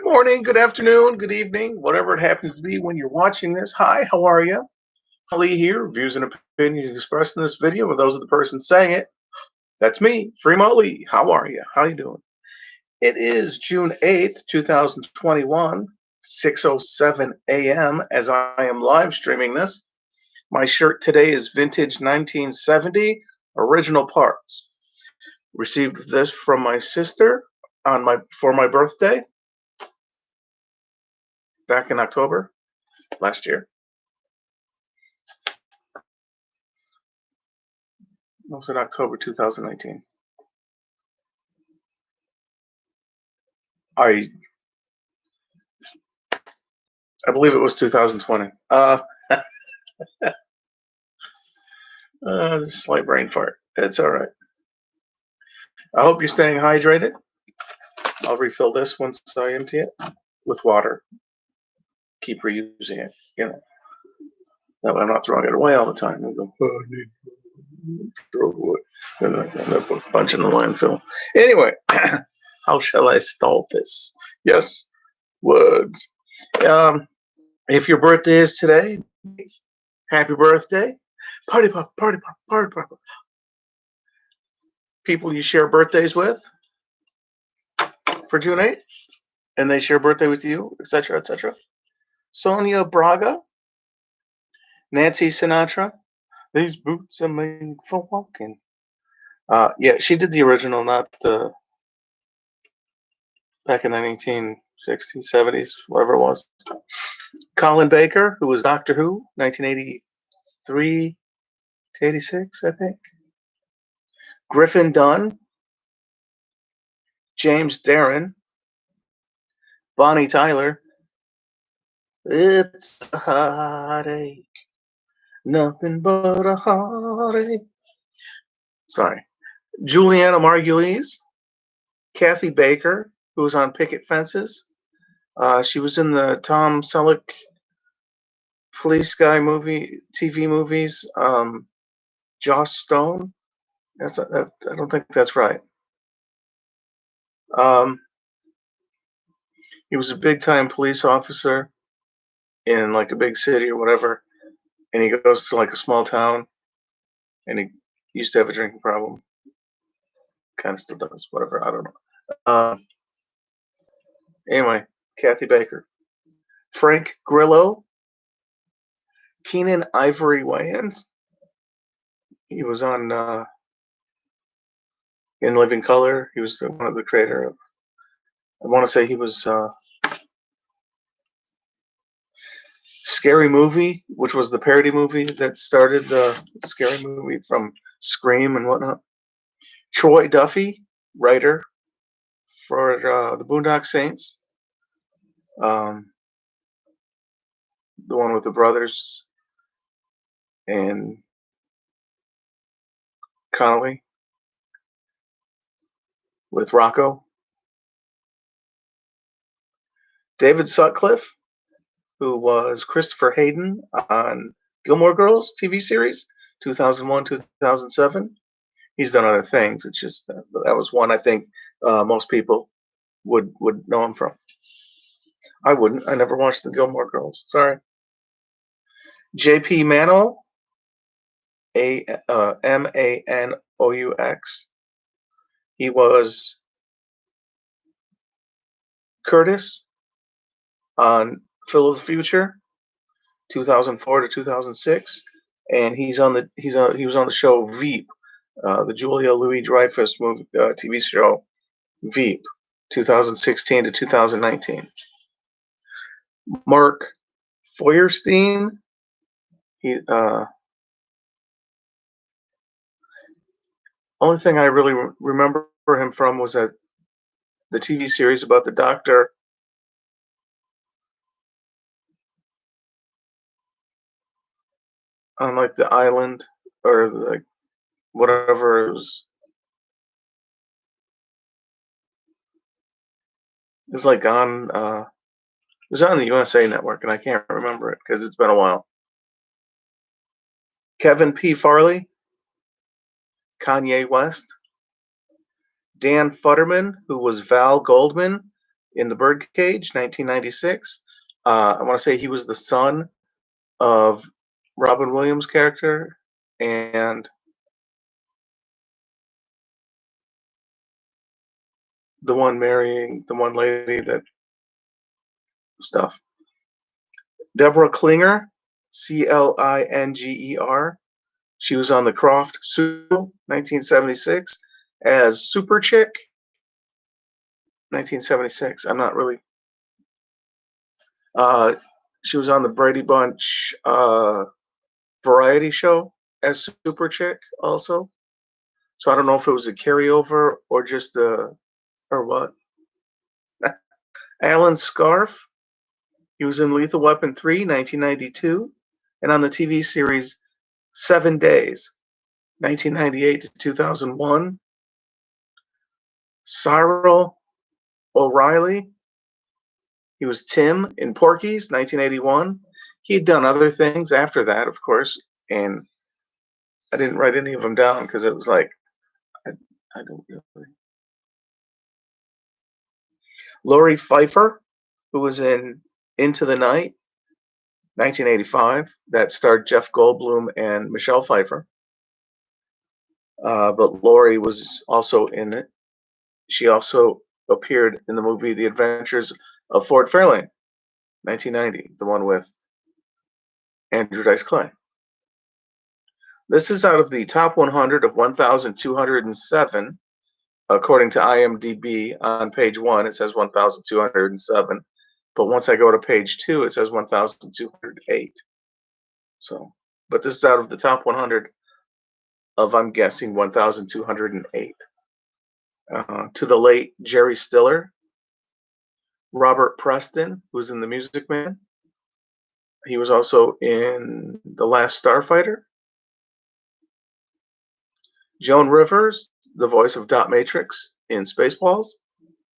morning, good afternoon, good evening, whatever it happens to be when you're watching this. Hi, how are you? Ali here. Views and opinions expressed in this video are those of the person saying it. That's me, Freemo Ali. How are you? How you doing? It is June 8th, 2021, 6:07 a.m. as I am live streaming this. My shirt today is vintage 1970 original parts. Received this from my sister for my birthday back in October last year. What was it, October 2019? I believe it was 2020. Slight brain fart. It's all right. I hope you're staying hydrated. I'll refill this once I empty it with water. Keep reusing it, That way I'm not throwing it away all the time. I go, oh, I need to throw it away. And I end up with a bunch in the landfill. Anyway, how shall I start this? Yes, words. If your birthday is today, happy birthday. Party pop, party pop, party pop. People you share birthdays with for June 8th, and they share birthday with you, etc., etc. Sonia, Braga, Nancy Sinatra. These boots are made for walking. Yeah, she did the original, not the back in the 1960s, 70s, whatever it was. Colin Baker, who was Doctor Who, 1983 to 86, I think. Griffin Dunn, James Darren, Bonnie Tyler. It's a heartache, nothing but a heartache. Sorry. Juliana Margulies, Kathy Baker, who was on Picket Fences. She was in the Tom Selleck police guy TV movies. Joss Stone. I don't think that's right. He was a big-time police officer in like a big city or whatever, and he goes to like a small town, and he used to have a drinking problem. Kind of still does, whatever. I don't know. Anyway, Kathy Baker, Frank Grillo, Keenan Ivory Wayans. He was on In Living Color. He was one of the creator of. I want to say he was Scary Movie, which was the parody movie that started the Scary Movie from Scream and whatnot. Troy Duffy, writer for the Boondock Saints. The one with the brothers and Connolly with Rocco. David Sutcliffe, who was Christopher Hayden on Gilmore Girls TV series, 2001, 2007. He's done other things. It's just that was one I think most people would know him from. I wouldn't. I never watched the Gilmore Girls. Sorry. J.P. Manoux, Manous. He was Curtis on Phil of the Future, 2004 to 2006, and he was on the show Veep, the Julia Louis-Dreyfus movie TV show Veep, 2016 to 2019. Mark Feuerstein, he only thing I really remember him from was that the TV series about the doctor on like the island or like whatever it was. It was like on it was on the USA Network, and I can't remember it because it's been a while. Kevin P. Farley, Kanye West. Dan Futterman, who was Val Goldman in the Birdcage, 1996. I want to say he was the son of Robin Williams' character and the one marrying the one lady that stuff. Deborah Klinger, Klinger. She was on the Croft Super 1976 as Super Chick. 1976. I'm not really. Uh, she was on the Brady Bunch variety show as Super Chick also. So I don't know if it was a carryover or just or what. Alan Scarf. He was in Lethal Weapon 3, 1992, and on the TV series 7 Days, 1998 to 2001. Cyril O'Reilly. He was Tim in Porky's, 1981. He had done other things after that, of course, and I didn't write any of them down because it was like, I, I don't really. Laurie Pfeiffer, who was in Into the Night, 1985, that starred Jeff Goldblum and Michelle Pfeiffer. But Laurie was also in it. She also appeared in the movie The Adventures of Ford Fairlane, 1990, the one with Andrew Dice Clay. This is out of the top 100 of 1,207. According to IMDb, on page 1, it says 1,207. But once I go to page 2, it says 1,208. So, but this is out of the top 100 of, I'm guessing, 1,208. To the late Jerry Stiller, Robert Preston, who's in The Music Man. He was also in The Last Starfighter. Joan Rivers, the voice of Dot Matrix in Spaceballs.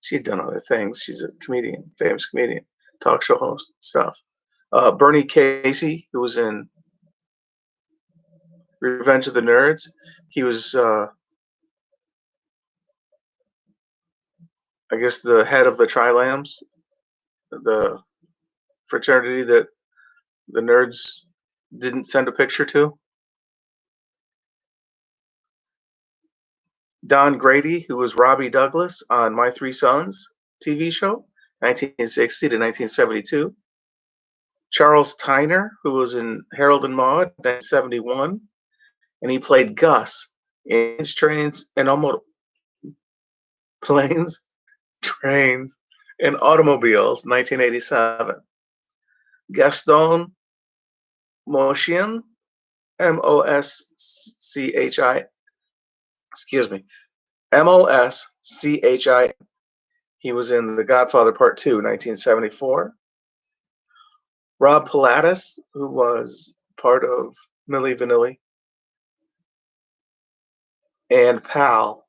She's done other things. She's a comedian, famous comedian, talk show host, stuff. Bernie Casey, who was in Revenge of the Nerds. He was, I guess, the head of the Tri-Lambs, the fraternity that the nerds didn't send a picture to. Don Grady, who was Robbie Douglas on My Three Sons TV show, 1960 to 1972. Charles Tyner, who was in Harold and Maude, 1971, and he played Gus in Trains and Planes, Trains, and Automobiles, 1987. Gaston Moschian, Moschin, excuse me, Moschin. He was in The Godfather Part 2, 1974. Rob Pilatus, who was part of Milli Vanilli. And Pal,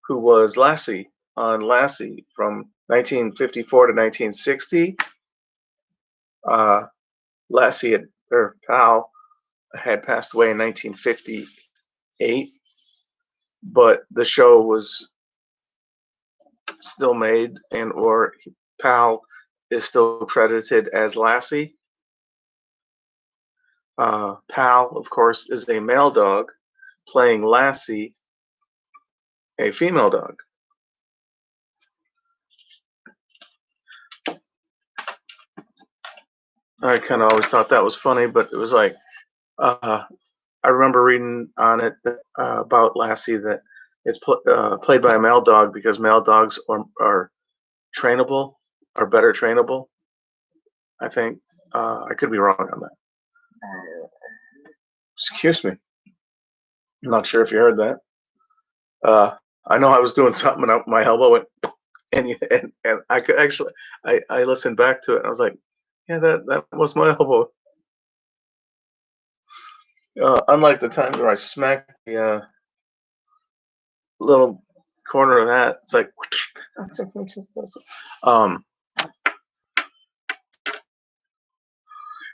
who was Lassie on Lassie from 1954 to 1960. Lassie or Pal had passed away in 1958, but the show was still made, and or Pal is still credited as Lassie. Pal, of course, is a male dog playing Lassie, a female dog. I kind of always thought that was funny, but it was like, I remember reading on it about Lassie that it's played by a male dog because male dogs are trainable, are better trainable. I think. I could be wrong on that. Excuse me. I'm not sure if you heard that. I know I was doing something and my elbow went, and I could actually, I listened back to it and I was like, yeah, that was my elbow. Unlike the times where I smacked the little corner of that, it's like,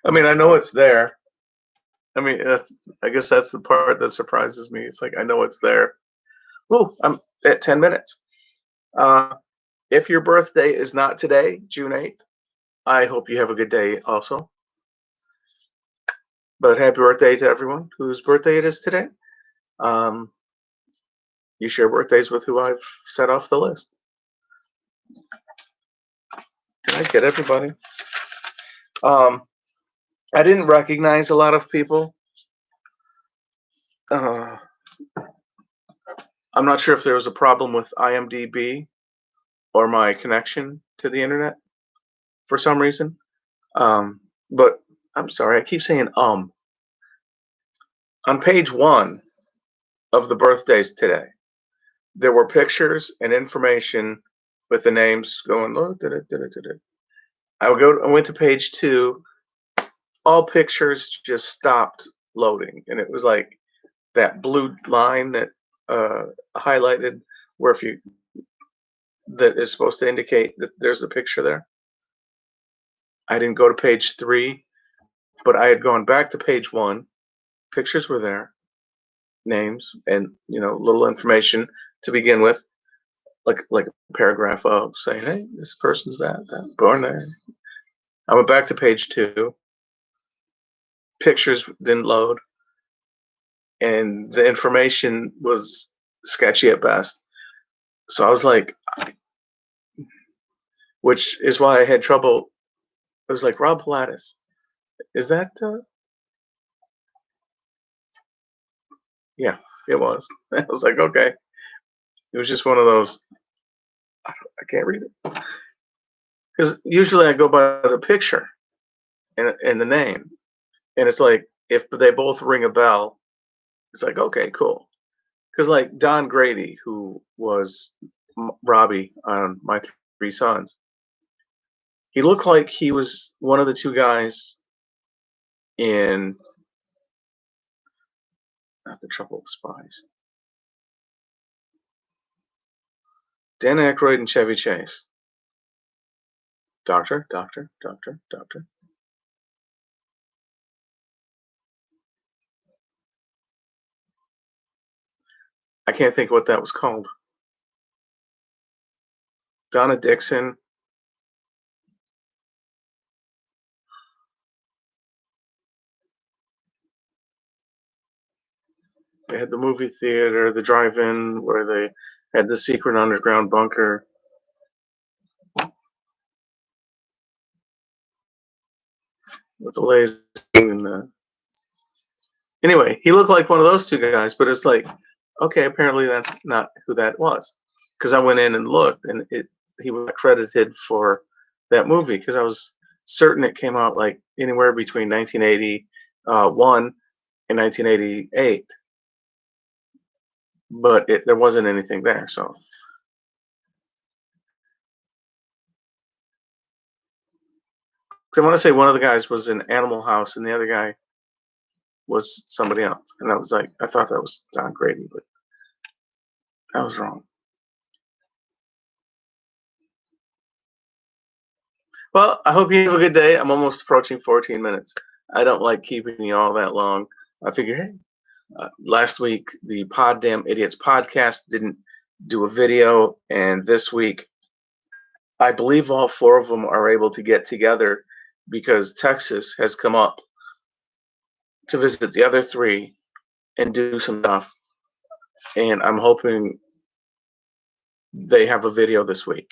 I mean, I know it's there. I mean, I guess that's the part that surprises me. It's like I know it's there. Oh, I'm at 10 minutes. If your birthday is not today, June 8th, I hope you have a good day also. But happy birthday to everyone whose birthday it is today. Um, you share birthdays with who I've set off the list. Did I get everybody? Um, I didn't recognize a lot of people. Uh, I'm not sure if there was a problem with IMDb or my connection to the internet for some reason. But I'm sorry, I keep saying. On page 1 of the birthdays today, there were pictures and information with the names going. Oh, I went to page 2. All pictures just stopped loading, and it was like that blue line that highlighted where if you that is supposed to indicate that there's a picture there. I didn't go to page 3, but I had gone back to page 1. Pictures were there, names, and little information to begin with, like a paragraph of saying, "Hey, this person's that born there." I went back to page 2. Pictures didn't load, and the information was sketchy at best. So I was like, which is why I had trouble. It was like, Rob Pilatus, is that? Yeah, it was. I was like, okay. It was just one of those. I can't read it because usually I go by the picture and the name, and it's like if they both ring a bell, it's like okay, cool. Because like Don Grady, who was Robbie on My Three Sons, he looked like he was one of the two guys in not The Trouble with Spies. Dan Aykroyd and Chevy Chase. Doctor, doctor, doctor, doctor. I can't think of what that was called. Donna Dixon. They had the movie theater, the drive-in, where they had the secret underground bunker. With the laser and anyway, he looked like one of those two guys, but it's like, okay, apparently that's not who that was, because I went in and looked, and he was credited for that movie because I was certain it came out like anywhere between 1981 and 1988, but there wasn't anything there. So I want to say one of the guys was in Animal House, and the other guy was somebody else, and I was like, I thought that was Don Grady, but I was wrong. Well, I hope you have a good day. I'm almost approaching 14 minutes. I don't like keeping you all that long. I figure, hey, last week the Pod Damn Idiots podcast didn't do a video, and this week I believe all 4 of them are able to get together because Texas has come up to visit the other 3 and do some stuff, and I'm hoping they have a video this week.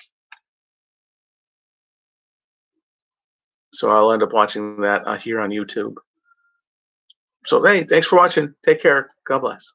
So I'll end up watching that here on YouTube. So, hey, thanks for watching. Take care. God bless.